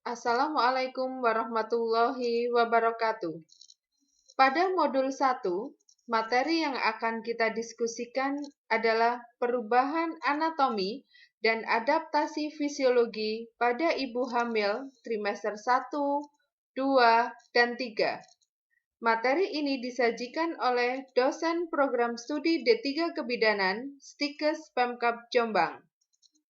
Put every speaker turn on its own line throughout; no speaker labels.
Assalamualaikum warahmatullahi wabarakatuh. Pada modul 1, materi yang akan kita diskusikan adalah perubahan anatomi dan adaptasi fisiologi pada ibu hamil trimester 1, 2, dan 3. Materi ini disajikan oleh dosen program studi D3 Kebidanan, Stikes Pemkab Jombang.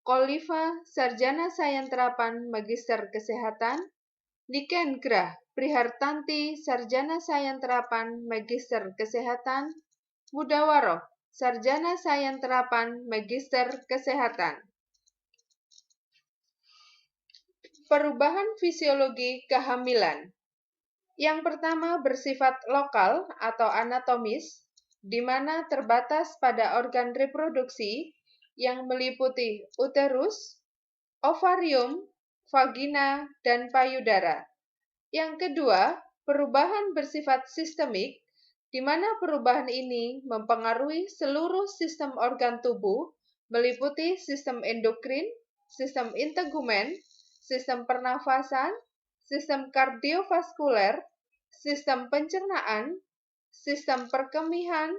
Kolifa, Sarjana Sains Terapan Magister Kesehatan, Niken Grah Prihartanti, Sarjana Sains Terapan Magister Kesehatan, Mudawaroh, Sarjana Sains Terapan Magister Kesehatan. Perubahan fisiologi kehamilan. Yang pertama bersifat lokal atau anatomis, di mana terbatas pada organ reproduksi yang meliputi uterus, ovarium, vagina, dan payudara. Yang kedua, perubahan bersifat sistemik, di mana perubahan ini mempengaruhi seluruh sistem organ tubuh, meliputi sistem endokrin, sistem integumen, sistem pernafasan, sistem kardiovaskuler, sistem pencernaan, sistem perkemihan,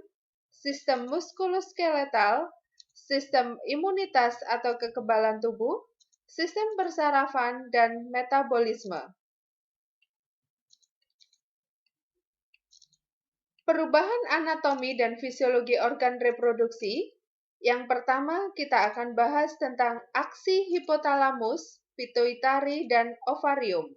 sistem muskuloskeletal, sistem imunitas atau kekebalan tubuh, sistem persarafan, dan metabolisme. Perubahan anatomi dan fisiologi organ reproduksi. Yang pertama, kita akan bahas tentang aksi hipotalamus, pituitari, dan ovarium.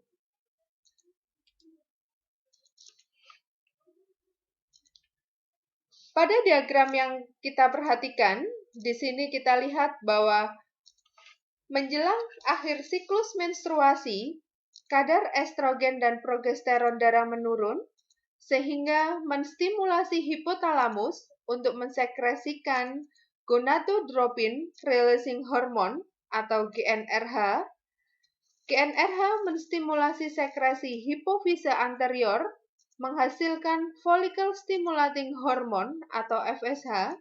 Pada diagram yang kita perhatikan, di sini kita lihat bahwa menjelang akhir siklus menstruasi, kadar estrogen dan progesteron darah menurun, sehingga menstimulasi hipotalamus untuk mensekresikan gonadotropin releasing hormone atau GnRH. GnRH menstimulasi sekresi hipofise anterior, menghasilkan follicle stimulating hormone atau FSH.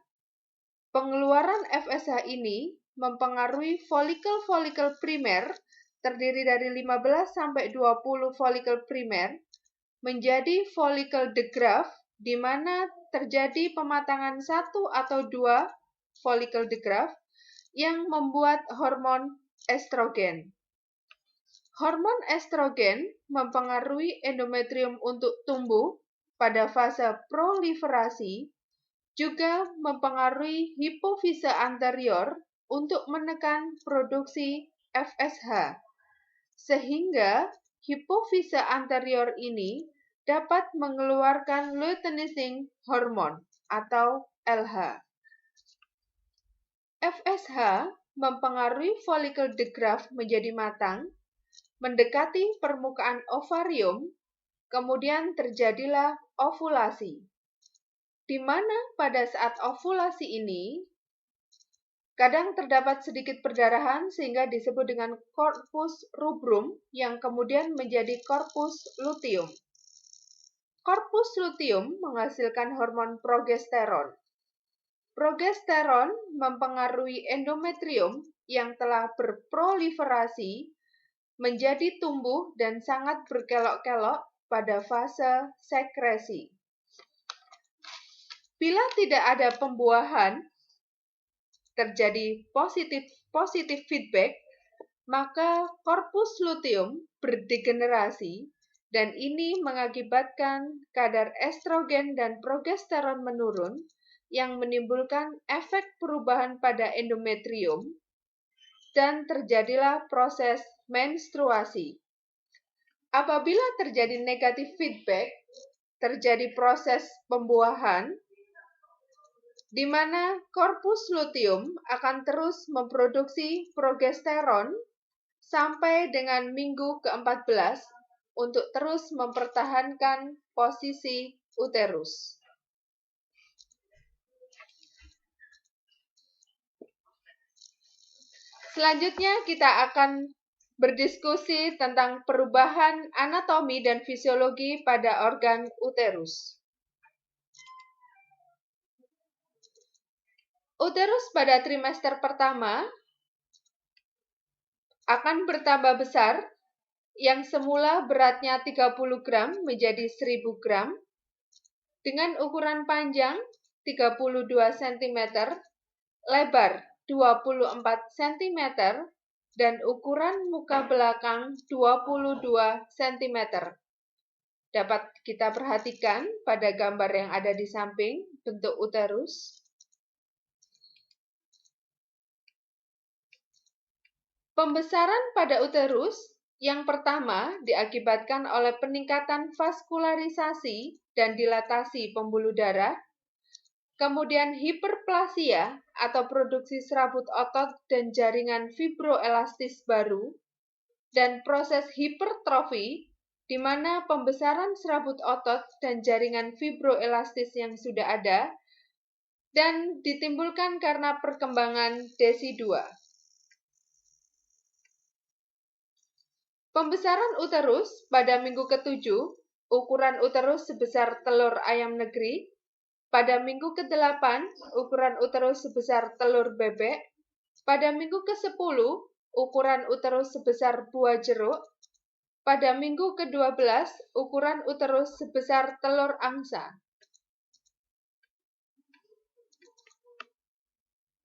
Pengeluaran FSH ini mempengaruhi folikel-folikel primer, terdiri dari 15-20 folikel primer, menjadi folikel de Graaff, di mana terjadi pematangan 1 atau 2 folikel de Graaff yang membuat hormon estrogen. Hormon estrogen mempengaruhi endometrium untuk tumbuh pada fase proliferasi, juga mempengaruhi hipofise anterior untuk menekan produksi FSH, sehingga hipofise anterior ini dapat mengeluarkan luteinizing hormone atau LH. FSH mempengaruhi folikel de Graaff menjadi matang, mendekati permukaan ovarium, kemudian terjadilah ovulasi, di mana pada saat ovulasi ini kadang terdapat sedikit perdarahan sehingga disebut dengan corpus rubrum yang kemudian menjadi corpus luteum. Corpus luteum menghasilkan hormon progesteron. Progesteron mempengaruhi endometrium yang telah berproliferasi menjadi tumbuh dan sangat berkelok-kelok pada fase sekresi. Bila tidak ada pembuahan, terjadi positif feedback, maka korpus luteum berdegenerasi dan ini mengakibatkan kadar estrogen dan progesteron menurun yang menimbulkan efek perubahan pada endometrium dan terjadilah proses menstruasi. Apabila terjadi negatif feedback, terjadi proses pembuahan, di mana korpus luteum akan terus memproduksi progesteron sampai dengan minggu ke-14 untuk terus mempertahankan posisi uterus. Selanjutnya kita akan berdiskusi tentang perubahan anatomi dan fisiologi pada organ uterus. Uterus pada trimester pertama akan bertambah besar yang semula beratnya 30 gram menjadi 1000 gram, dengan ukuran panjang 32 cm, lebar 24 cm, dan ukuran muka belakang 22 cm. Dapat kita perhatikan pada gambar yang ada di samping bentuk uterus. Pembesaran pada uterus yang pertama diakibatkan oleh peningkatan vaskularisasi dan dilatasi pembuluh darah, kemudian hiperplasia atau produksi serabut otot dan jaringan fibroelastis baru, dan proses hipertrofi di mana pembesaran serabut otot dan jaringan fibroelastis yang sudah ada dan ditimbulkan karena perkembangan DESI 2. Pembesaran uterus pada minggu ke-7, ukuran uterus sebesar telur ayam negeri. Pada minggu ke-8, ukuran uterus sebesar telur bebek. Pada minggu ke-10, ukuran uterus sebesar buah jeruk. Pada minggu ke-12, ukuran uterus sebesar telur angsa.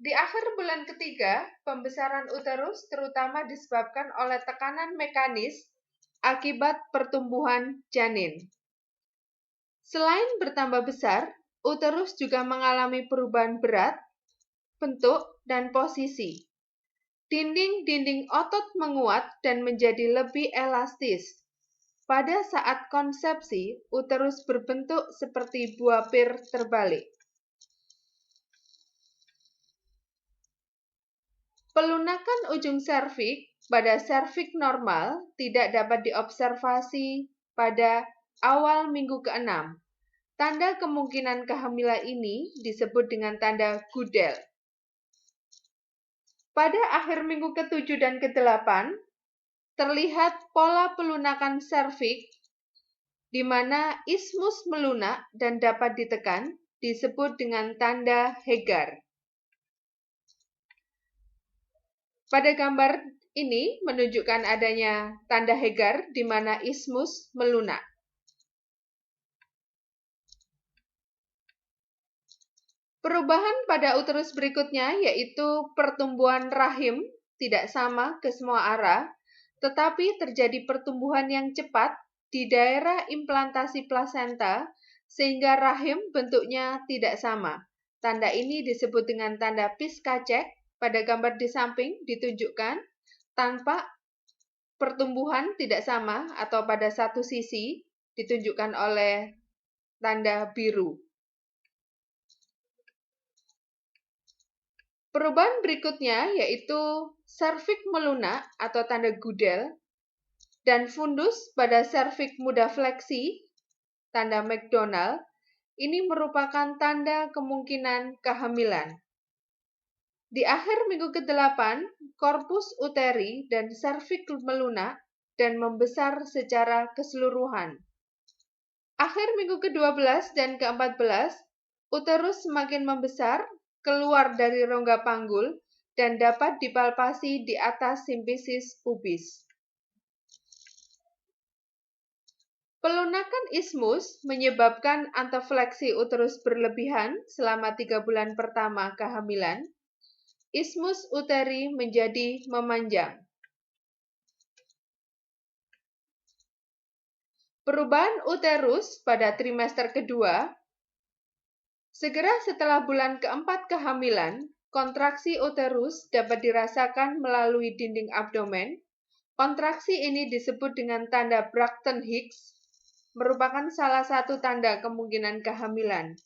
Di akhir bulan ketiga, pembesaran uterus terutama disebabkan oleh tekanan mekanis akibat pertumbuhan janin. Selain bertambah besar, uterus juga mengalami perubahan berat, bentuk, dan posisi. Dinding-dinding otot menguat dan menjadi lebih elastis. Pada saat konsepsi, uterus berbentuk seperti buah pir terbalik. Pelunakan ujung serviks pada serviks normal tidak dapat diobservasi pada awal minggu ke-6. Tanda kemungkinan kehamilan ini disebut dengan tanda Goodell. Pada akhir minggu ke-7 dan ke-8, terlihat pola pelunakan serviks di mana ismus melunak dan dapat ditekan, disebut dengan tanda Hegar. Pada gambar ini menunjukkan adanya tanda Hegar di mana ismus melunak. Perubahan pada uterus berikutnya yaitu pertumbuhan rahim tidak sama ke semua arah, tetapi terjadi pertumbuhan yang cepat di daerah implantasi plasenta sehingga rahim bentuknya tidak sama. Tanda ini disebut dengan tanda Piszczek. Pada gambar di samping ditunjukkan tampak pertumbuhan tidak sama atau pada satu sisi ditunjukkan oleh tanda biru. Perubahan berikutnya yaitu serviks melunak atau tanda Goodell dan fundus pada serviks mudah fleksi, tanda McDonald. Ini merupakan tanda kemungkinan kehamilan. Di akhir minggu ke-8, korpus uteri dan serviks melunak dan membesar secara keseluruhan. Akhir minggu ke-12 dan ke-14, uterus semakin membesar, keluar dari rongga panggul, dan dapat dipalpasi di atas simfisis pubis. Pelunakan ismus menyebabkan antefleksi uterus berlebihan selama 3 bulan pertama kehamilan. Ismus uteri menjadi memanjang. Perubahan uterus pada trimester kedua. Segera setelah bulan keempat kehamilan, kontraksi uterus dapat dirasakan melalui dinding abdomen. Kontraksi ini disebut dengan tanda Braxton Hicks, merupakan salah satu tanda kemungkinan kehamilan.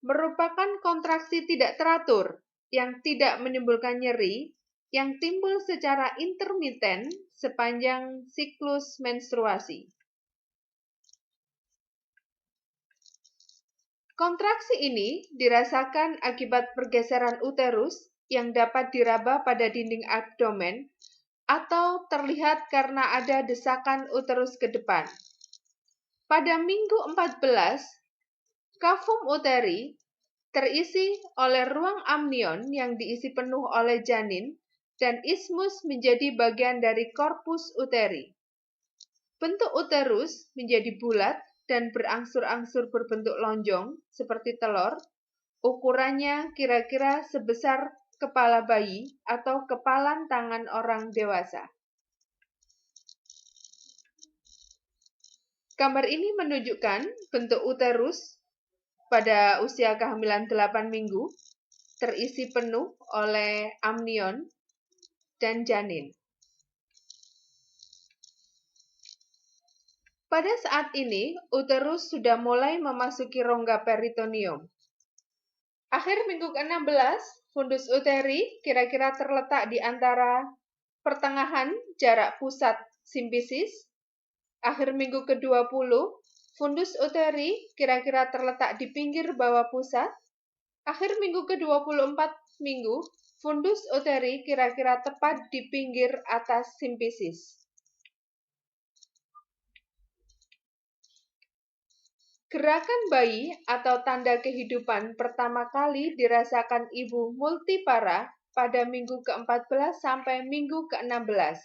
Merupakan kontraksi tidak teratur, yang tidak menimbulkan nyeri, yang timbul secara intermiten sepanjang siklus menstruasi. Kontraksi ini dirasakan akibat pergeseran uterus yang dapat diraba pada dinding abdomen atau terlihat karena ada desakan uterus ke depan. Pada minggu 14, cavum uteri terisi oleh ruang amnion yang diisi penuh oleh janin dan ismus menjadi bagian dari korpus uteri. Bentuk uterus menjadi bulat dan berangsur-angsur berbentuk lonjong seperti telur. Ukurannya kira-kira sebesar kepala bayi atau kepalan tangan orang dewasa. Gambar ini menunjukkan bentuk uterus pada usia kehamilan 8 minggu, terisi penuh oleh amnion dan janin. Pada saat ini, uterus sudah mulai memasuki rongga peritoneum. Akhir minggu ke-16, fundus uteri kira-kira terletak di antara pertengahan jarak pusat simfisis. Akhir minggu ke-20, fundus uteri kira-kira terletak di pinggir bawah pusat. Akhir minggu ke-24 fundus uteri kira-kira tepat di pinggir atas simfisis. Gerakan bayi atau tanda kehidupan pertama kali dirasakan ibu multipara pada minggu ke-14 sampai minggu ke-16.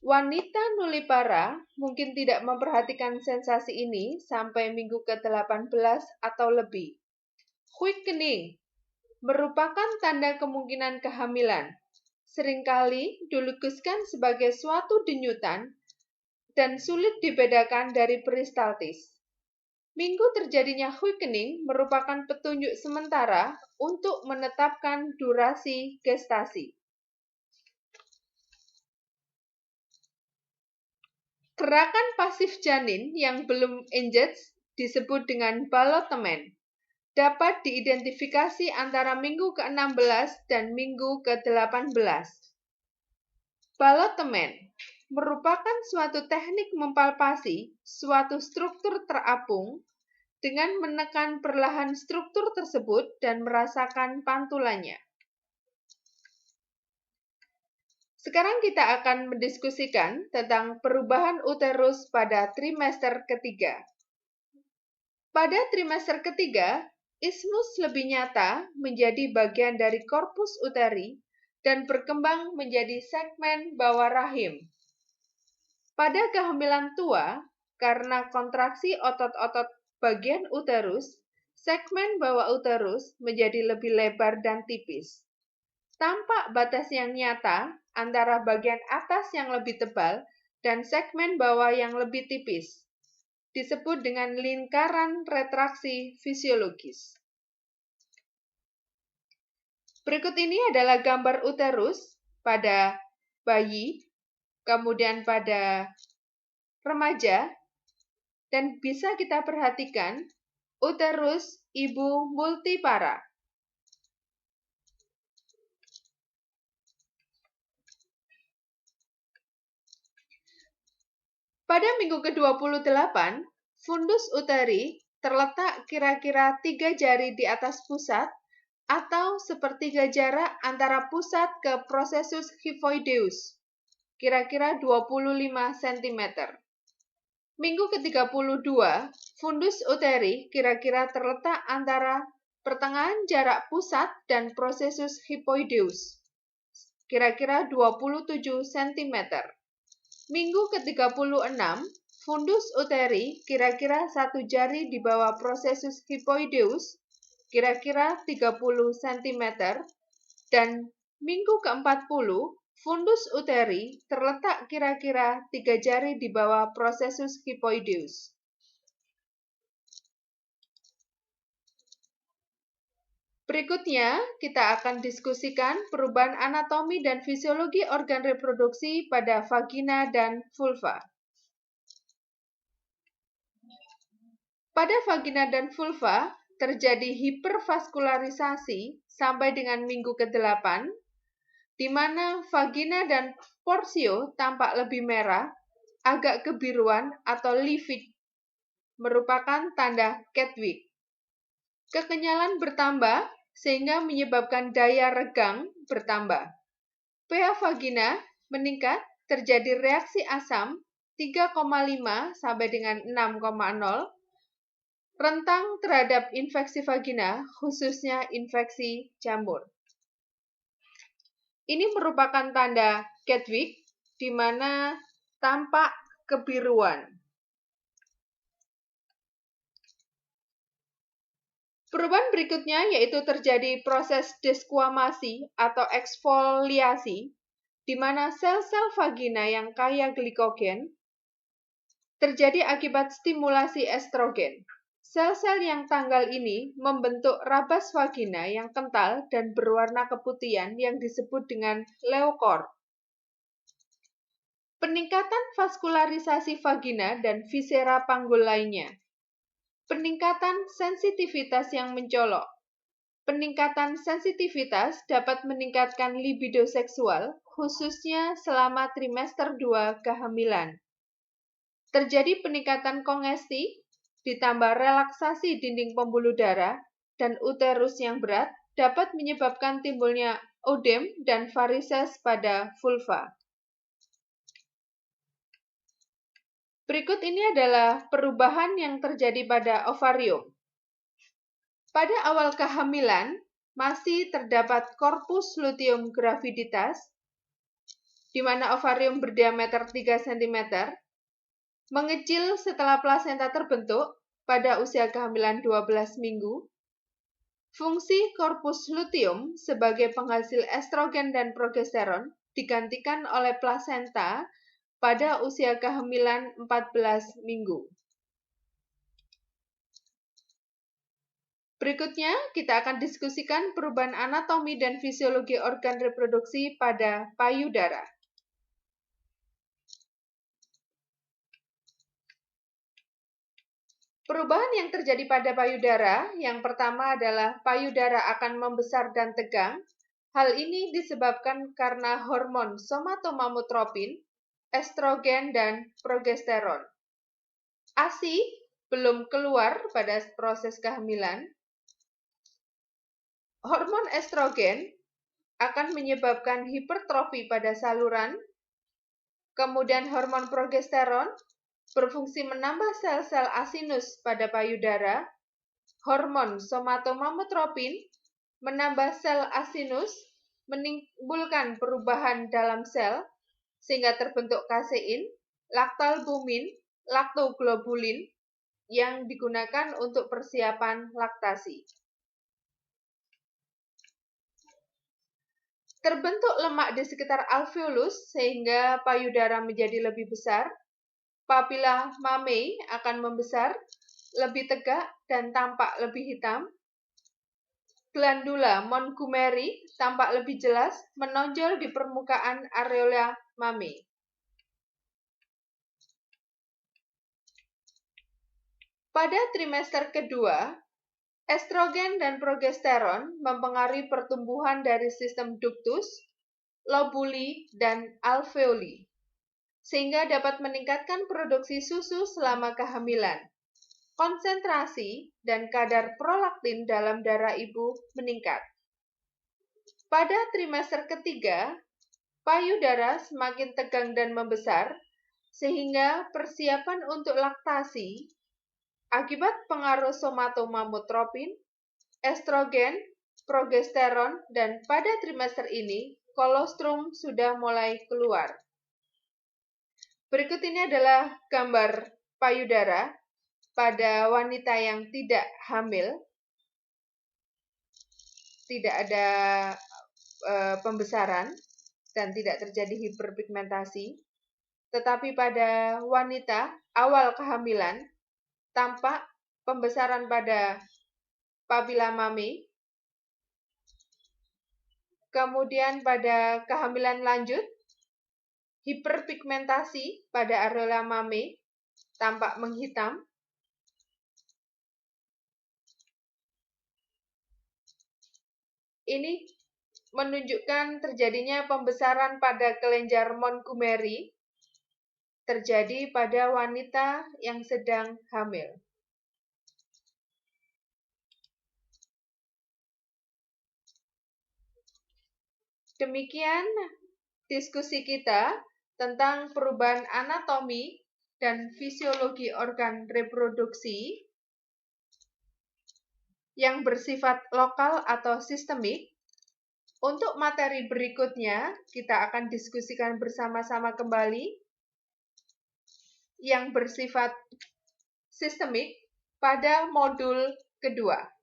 Wanita nulipara mungkin tidak memperhatikan sensasi ini sampai minggu ke-18 atau lebih. Quickening merupakan tanda kemungkinan kehamilan. Seringkali dilukiskan sebagai suatu denyutan dan sulit dibedakan dari peristaltis. Minggu terjadinya quickening merupakan petunjuk sementara untuk menetapkan durasi gestasi. Gerakan pasif janin yang belum engage disebut dengan ballottement. Dapat diidentifikasi antara minggu ke-16 dan minggu ke-18. Ballottement merupakan suatu teknik mempalpasi suatu struktur terapung dengan menekan perlahan struktur tersebut dan merasakan pantulannya. Sekarang kita akan mendiskusikan tentang perubahan uterus pada trimester ketiga. Pada trimester ketiga, ismus lebih nyata menjadi bagian dari korpus uteri dan berkembang menjadi segmen bawah rahim. Pada kehamilan tua, karena kontraksi otot-otot bagian uterus, segmen bawah uterus menjadi lebih lebar dan tipis. Tampak batas yang nyata antara bagian atas yang lebih tebal dan segmen bawah yang lebih tipis. Disebut dengan lingkaran retraksi fisiologis. Berikut ini adalah gambar uterus pada bayi, kemudian pada remaja, dan bisa kita perhatikan uterus ibu multipara. Pada minggu ke-28, fundus uteri terletak kira-kira 3 jari di atas pusat atau sepertiga jarak antara pusat ke processus kyphoideus, kira-kira 25 cm. Minggu ke-32, fundus uteri kira-kira terletak antara pertengahan jarak pusat dan processus kyphoideus, kira-kira 27 cm. Minggu ke-36, fundus uteri kira-kira 1 jari di bawah processus kyphoideus, kira-kira 30 cm, dan minggu ke-40, fundus uteri terletak kira-kira 3 jari di bawah processus kyphoideus. Berikutnya, kita akan diskusikan perubahan anatomi dan fisiologi organ reproduksi pada vagina dan vulva. Pada vagina dan vulva, terjadi hipervaskularisasi sampai dengan minggu ke-8, di mana vagina dan porsio tampak lebih merah, agak kebiruan atau livid, merupakan tanda Kedwick. Kekenyalan bertambah sehingga menyebabkan daya regang bertambah. pH vagina meningkat, terjadi reaksi asam 3,5 sampai dengan 6,0, rentang terhadap infeksi vagina, khususnya infeksi jamur. Ini merupakan tanda Kedwick, di mana tampak kebiruan. Perubahan berikutnya yaitu terjadi proses desquamasi atau eksfoliasi, di mana sel-sel vagina yang kaya glikogen terjadi akibat stimulasi estrogen. Sel-sel yang tanggal ini membentuk rabas vagina yang kental dan berwarna keputihan yang disebut dengan leucor. Peningkatan vaskularisasi vagina dan visera panggul lainnya. Peningkatan sensitivitas yang mencolok. Peningkatan sensitivitas dapat meningkatkan libido seksual, khususnya selama trimester 2 kehamilan. Terjadi peningkatan kongesti, ditambah relaksasi dinding pembuluh darah, dan uterus yang berat dapat menyebabkan timbulnya odem dan varises pada vulva. Berikut ini adalah perubahan yang terjadi pada ovarium. Pada awal kehamilan, masih terdapat korpus luteum graviditas, di mana ovarium berdiameter 3 cm, mengecil setelah plasenta terbentuk pada usia kehamilan 12 minggu. Fungsi korpus luteum sebagai penghasil estrogen dan progesteron digantikan oleh plasenta pada usia kehamilan 14 minggu. Berikutnya, kita akan diskusikan perubahan anatomi dan fisiologi organ reproduksi pada payudara. Perubahan yang terjadi pada payudara, yang pertama adalah payudara akan membesar dan tegang. Hal ini disebabkan karena hormon somatomamotropin, estrogen, dan progesteron. ASI belum keluar pada proses kehamilan. Hormon estrogen akan menyebabkan hipertrofi pada saluran, kemudian hormon progesteron berfungsi menambah sel-sel asinus pada payudara. Hormon somatomamotropin menambah sel asinus, menimbulkan perubahan dalam sel, sehingga terbentuk kasein, laktalbumin, laktoglobulin yang digunakan untuk persiapan laktasi. Terbentuk lemak di sekitar alveolus sehingga payudara menjadi lebih besar. Papila mammae akan membesar, lebih tegak, dan tampak lebih hitam. Glandula Montgomery tampak lebih jelas, menonjol di permukaan areola mammae. Pada trimester kedua, estrogen dan progesteron mempengaruhi pertumbuhan dari sistem ductus, lobuli, dan alveoli, sehingga dapat meningkatkan produksi susu selama kehamilan. Konsentrasi dan kadar prolaktin dalam darah ibu meningkat. Pada trimester ketiga, payudara semakin tegang dan membesar, sehingga persiapan untuk laktasi akibat pengaruh somatomamotropin, estrogen, progesteron, dan pada trimester ini, kolostrum sudah mulai keluar. Berikut ini adalah gambar payudara pada wanita yang tidak hamil, tidak ada pembesaran dan tidak terjadi hiperpigmentasi. Tetapi pada wanita awal kehamilan tampak pembesaran pada papila mammae. Kemudian pada kehamilan lanjut, hiperpigmentasi pada areola mammae tampak menghitam. Ini menunjukkan terjadinya pembesaran pada kelenjar Montgomery terjadi pada wanita yang sedang hamil. Demikian diskusi kita tentang perubahan anatomi dan fisiologi organ reproduksi yang bersifat lokal atau sistemik. Untuk materi berikutnya, kita akan diskusikan bersama-sama kembali. yang bersifat sistemik pada modul kedua.